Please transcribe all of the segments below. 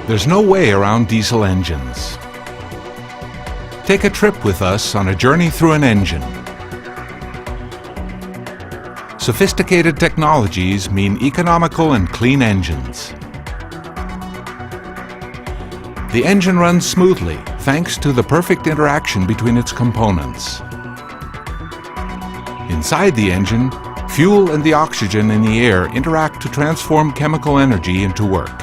There's no way around diesel engines. Take a trip with us on a journey through an engine. Sophisticated technologies mean economical and clean engines. The engine runs smoothly thanks to the perfect interaction between its components. Inside the engine, fuel and the oxygen in the air interact to transform chemical energy into work.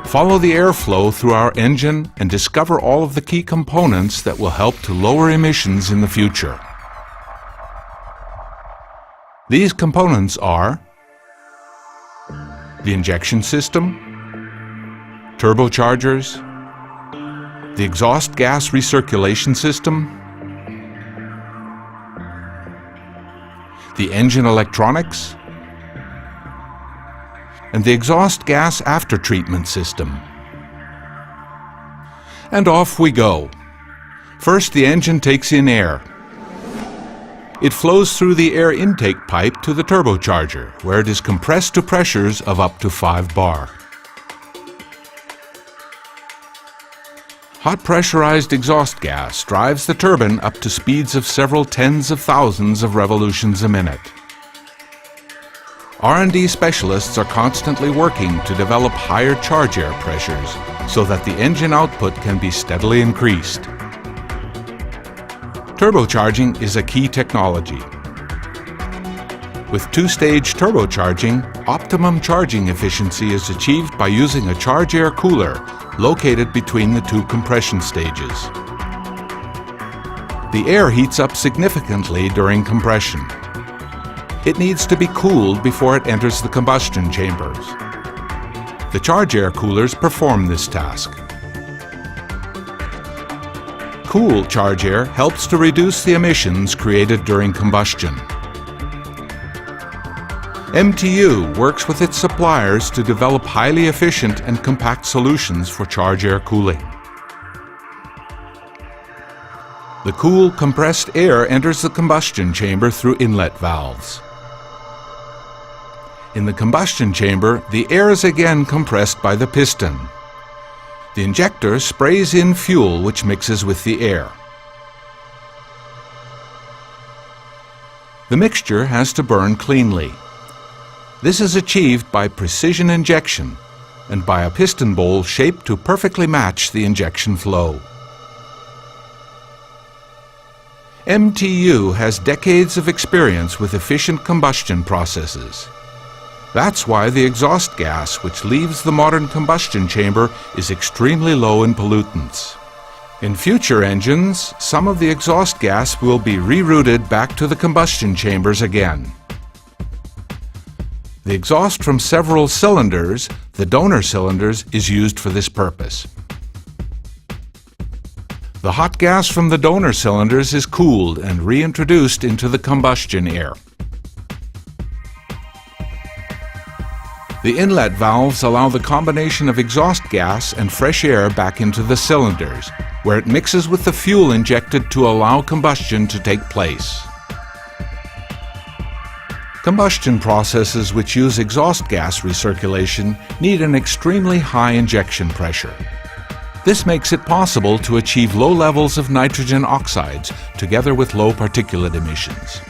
Follow the airflow through our engine and discover all of the key components that will help to lower emissions in the future. These components are the injection system, turbochargers, the exhaust gas recirculation system, the engine electronics, and the exhaust gas aftertreatment system. And off we go. First, the engine takes in air. It flows through the air intake pipe to the turbocharger, where it is compressed to pressures of up to 5 bar. Hot pressurized exhaust gas drives the turbine up to speeds of several tens of thousands of revolutions a minute. R&D specialists are constantly working to develop higher charge air pressures so that the engine output can be steadily increased. Turbocharging is a key technology. With two-stage turbocharging, optimum charging efficiency is achieved by using a charge air cooler located between the two compression stages. The air heats up significantly during compression. It needs to be cooled before it enters the combustion chambers. The charge air coolers perform this task. Cool charge air helps to reduce the emissions created during combustion. MTU works with its suppliers to develop highly efficient and compact solutions for charge air cooling. The cool, compressed air enters the combustion chamber through inlet valves. In the combustion chamber, the air is again compressed by the piston. The injector sprays in fuel which mixes with the air. The mixture has to burn cleanly. This is achieved by precision injection and by a piston bowl shaped to perfectly match the injection flow. MTU has decades of experience with efficient combustion processes. That's why the exhaust gas which leaves the modern combustion chamber is extremely low in pollutants. In future engines, some of the exhaust gas will be rerouted back to the combustion chambers again. The exhaust from several cylinders, the donor cylinders, is used for this purpose. The hot gas from the donor cylinders is cooled and reintroduced into the combustion air. The inlet valves allow the combination of exhaust gas and fresh air back into the cylinders, where it mixes with the fuel injected to allow combustion to take place. Combustion processes which use exhaust gas recirculation need an extremely high injection pressure. This makes it possible to achieve low levels of nitrogen oxides together with low particulate emissions.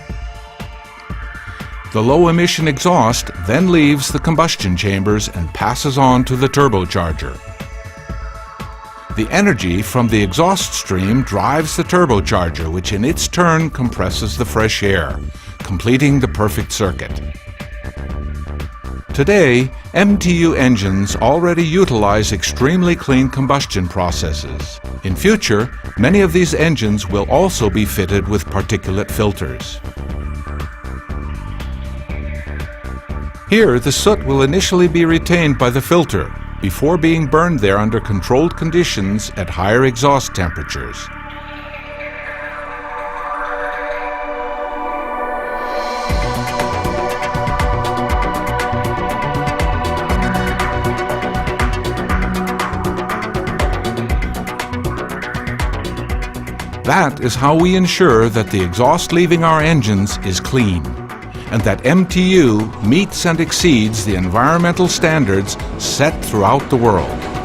The low-emission exhaust then leaves the combustion chambers and passes on to the turbocharger. The energy from the exhaust stream drives the turbocharger, which in its turn compresses the fresh air, completing the perfect circuit. Today, MTU engines already utilize extremely clean combustion processes. In future, many of these engines will also be fitted with particulate filters. Here, the soot will initially be retained by the filter before being burned there under controlled conditions at higher exhaust temperatures. That is how we ensure that the exhaust leaving our engines is clean. and that MTU meets and exceeds the environmental standards set throughout the world.